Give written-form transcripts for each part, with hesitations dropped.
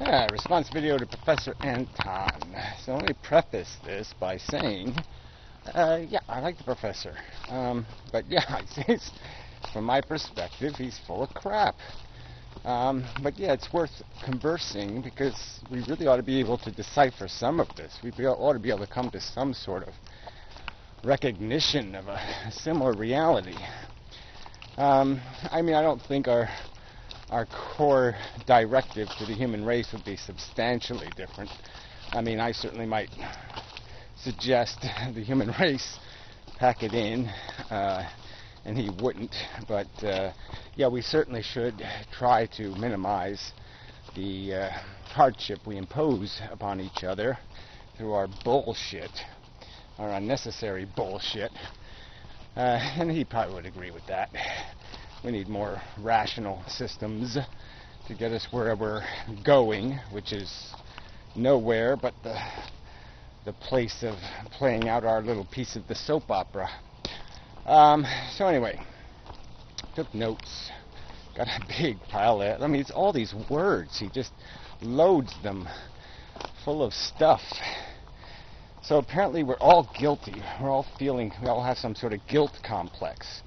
Yeah, response video to Professor Anton. So let me preface this by saying, yeah, I like the professor. But yeah, from my perspective, he's full of crap. But yeah, it's worth conversing because we really ought to be able to decipher some of this. We ought to be able to come to some sort of recognition of a similar reality. I mean, I don't think our core directive to the human race would be substantially different. I mean, I certainly might suggest the human race pack it in, and he wouldn't. But yeah, we certainly should try to minimize the hardship we impose upon each other through our bullshit, our unnecessary bullshit. And he probably would agree with that. We need more rational systems to get us where we're going, which is nowhere but the place of playing out our little piece of the soap opera. So anyway, took notes. Got a big pile of, I mean, it's all these words. He just loads them full of stuff. So apparently we're all guilty. We all have some sort of guilt complex.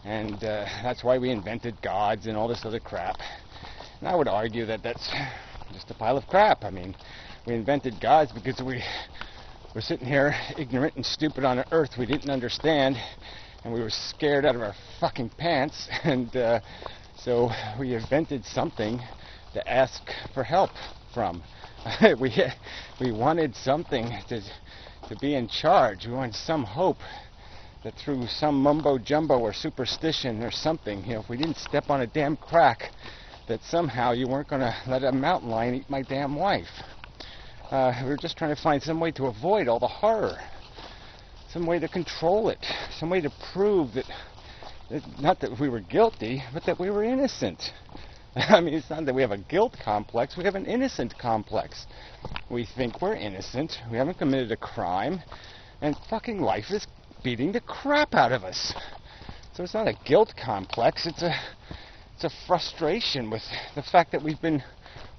And that's why we invented gods and all this other crap. And I would argue that that's just a pile of crap. I mean, we invented gods because we were sitting here ignorant and stupid on an earth we didn't understand, and we were scared out of our fucking pants, and so we invented something to ask for help from. We wanted something to be in charge. We wanted some hope that through some mumbo-jumbo or superstition or something, you know, if we didn't step on a damn crack, that somehow you weren't going to let a mountain lion eat my damn wife. We were just trying to find some way to avoid all the horror, some way to control it, some way to prove that not that we were guilty, but that we were innocent. I mean, it's not that we have a guilt complex, we have an innocent complex. We think we're innocent, we haven't committed a crime, and fucking life is beating the crap out of us. So it's not a guilt complex, it's a frustration with the fact that we've been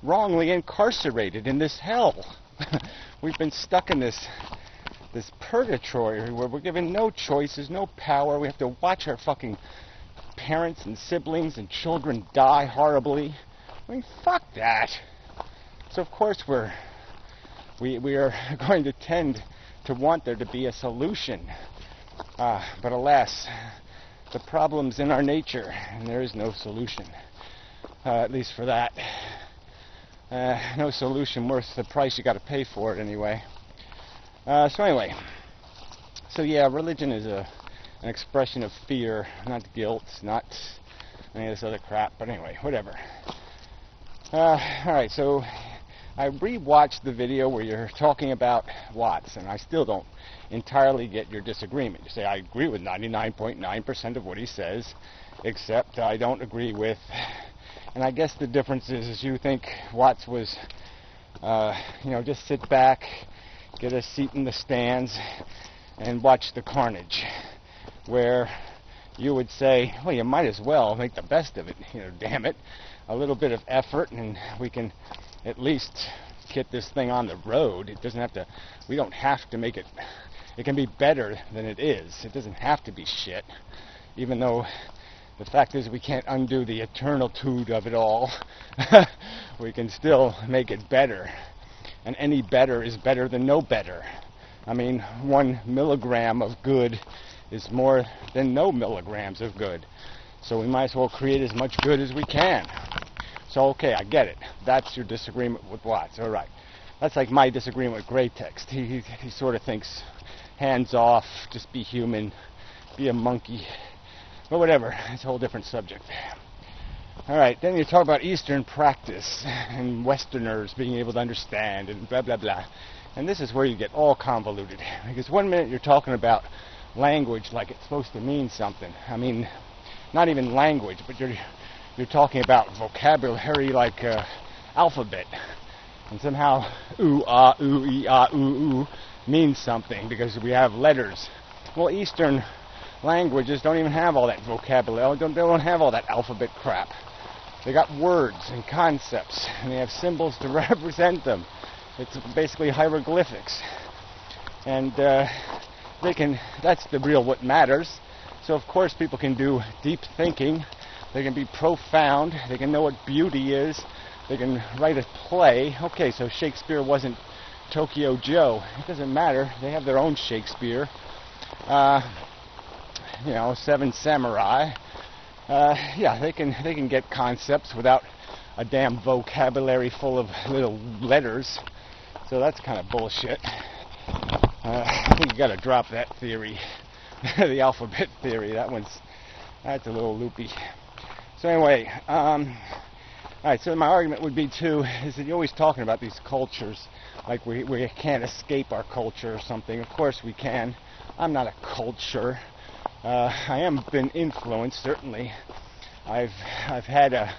wrongly incarcerated in this hell. We've been stuck in this purgatory where we're given no choices, no power. We have to watch our fucking parents and siblings and children die horribly. I mean, fuck that. So of course we are going to tend to want there to be a solution. But alas, the problem's in our nature, and there is no solution, at least for that. No solution worth the price you got to pay for it anyway. So yeah, religion is an expression of fear, not guilt, not any of this other crap, but anyway, whatever. Alright, so I rewatched the video where you're talking about Watts, and I still don't entirely get your disagreement. You say, I agree with 99.9% of what he says, except I don't agree with, and I guess the difference is you think Watts was, just sit back, get a seat in the stands, and watch the carnage, where you would say, well, you might as well make the best of it, damn it, a little bit of effort, and we can at least get this thing on the road. It doesn't have to, we don't have to make it, it can be better than it is. It doesn't have to be shit, even though the fact is we can't undo the eternitude of it all. We can still make it better, and any better is better than no better. I mean, 1 milligram of good is more than no milligrams of good, so we might as well create as much good as we can. So, okay, I get it. That's your disagreement with Watts. All right. That's like my disagreement with Greatext. He sort of thinks, hands off, just be human, be a monkey. But whatever, it's a whole different subject. All right, then you talk about Eastern practice and Westerners being able to understand and blah, blah, blah. And this is where you get all convoluted. Because one minute you're talking about language like it's supposed to mean something. I mean, not even language, but you're talking about vocabulary like alphabet, and somehow ooh, ah, ooh, ee, ah, ooh, ooh means something because we have letters. Well, Eastern languages don't even have all that vocabulary. They don't have all that alphabet crap. They got words and concepts, and they have symbols to represent them. It's basically hieroglyphics. And that's the real what matters. So of course people can do deep thinking, they can be profound, they can know what beauty is, they can write a play. Okay, so Shakespeare wasn't Tokyo Joe. It doesn't matter, they have their own Shakespeare. Seven Samurai. Yeah, they can get concepts without a damn vocabulary full of little letters. So that's kind of bullshit. I think you got to drop that theory, the alphabet theory. That's a little loopy. So anyway, all right. So my argument would be is that you're always talking about these cultures, like we can't escape our culture or something. Of course we can. I'm not a culture. I am been influenced, certainly. I've had a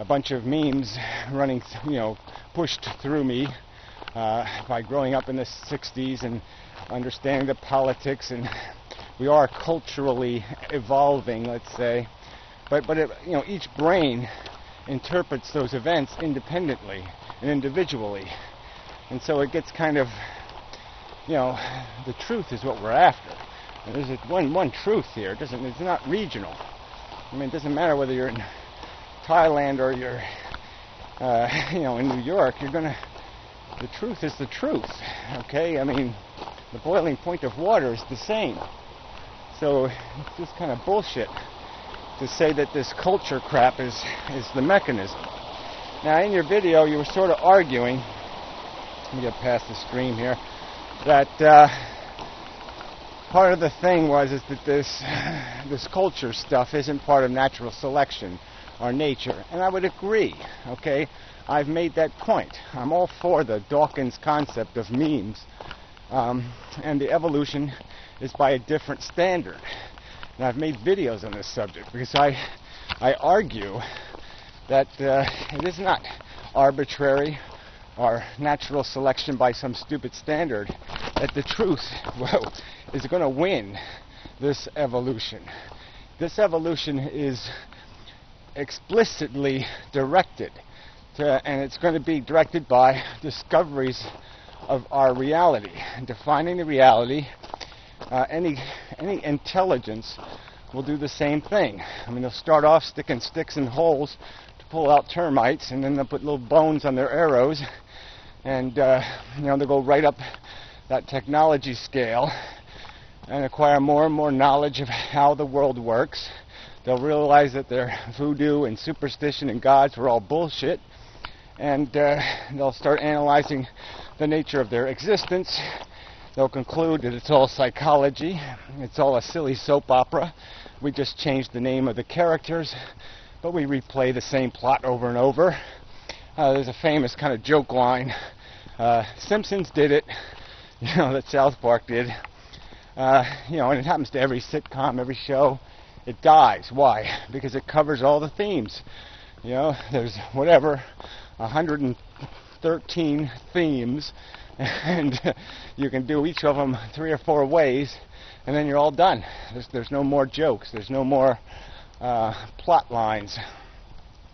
bunch of memes running, pushed through me by growing up in the 60s and understanding the politics, and we are culturally evolving, let's say. But each brain interprets those events independently and individually, and so it gets kind of, the truth is what we're after. And there's one truth here. It's not regional. I mean, it doesn't matter whether you're in Thailand or you're, in New York. The truth is the truth. Okay? I mean, the boiling point of water is the same. So it's just kind of bullshit to say that this culture crap is the mechanism. Now, in your video, you were sort of arguing. Let me get past the stream here. That part of the thing is that this culture stuff isn't part of natural selection or nature, and I would agree. Okay, I've made that point. I'm all for the Dawkins concept of memes, and the evolution is by a different standard. And I've made videos on this subject because I argue that it is not arbitrary or natural selection by some stupid standard, that the truth, is going to win this evolution. This evolution is explicitly directed and it's going to be directed by discoveries of our reality. And defining the reality, any intelligence will do the same thing. I mean, they'll start off sticking sticks in holes to pull out termites, and then they'll put little bones on their arrows, and they'll go right up that technology scale and acquire more and more knowledge of how the world works. They'll realize that their voodoo and superstition and gods were all bullshit, and they'll start analyzing the nature of their existence. They'll conclude that it's all psychology, it's all a silly soap opera. We just changed the name of the characters, but we replay the same plot over and over. There's a famous kind of joke line, Simpsons did it, that South Park did, and it happens to every sitcom, every show. It dies. Why? Because it covers all the themes. There's 113 themes, and you can do each of them 3 or 4 ways, and then you're all done. There's no more jokes. There's no more plot lines,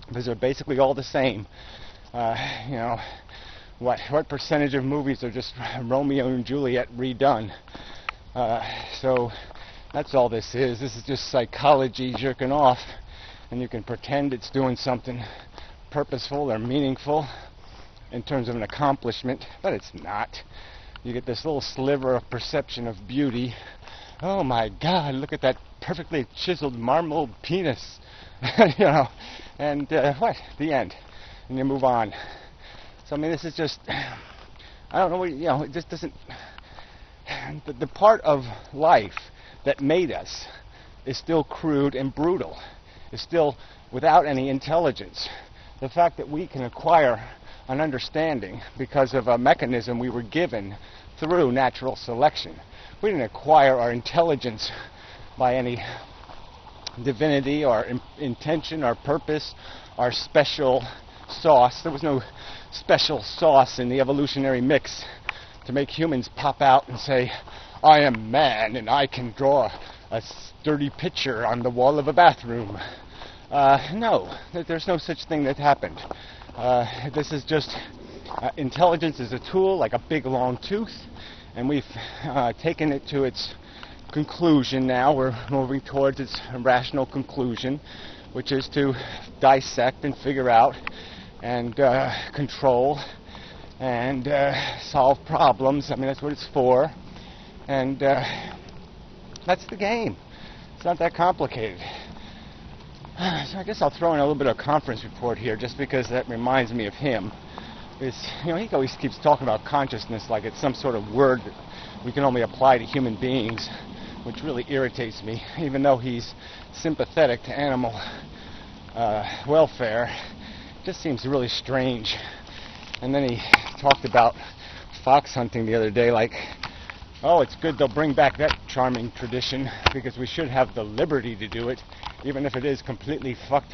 because they're basically all the same. What percentage of movies are just Romeo and Juliet redone? So that's all this is. This is just psychology jerking off, and you can pretend it's doing something purposeful or meaningful in terms of an accomplishment, but it's not. You get this little sliver of perception of beauty. Oh my God, look at that perfectly chiseled marble penis. And what? The end. And you move on. So I mean, this is just, I don't know, it just doesn't, the part of life that made us is still crude and brutal. It's still without any intelligence. The fact that we can acquire an understanding because of a mechanism we were given through natural selection. We didn't acquire our intelligence by any divinity or intention or purpose or special sauce. There was no special sauce in the evolutionary mix to make humans pop out and say, I am man and I can draw a sturdy picture on the wall of a bathroom. No, there's no such thing that happened. This is just intelligence is a tool, like a big long tooth, and we've taken it to its conclusion now. We're moving towards its rational conclusion, which is to dissect and figure out and control and solve problems. I mean, that's what it's for. And that's the game. It's not that complicated. So I guess I'll throw in a little bit of a conference report here, just because that reminds me of him. He always keeps talking about consciousness like it's some sort of word that we can only apply to human beings, which really irritates me, even though he's sympathetic to animal welfare. It just seems really strange. And then he talked about fox hunting the other day, like, oh, it's good they'll bring back that charming tradition because we should have the liberty to do it, even if it is completely fucked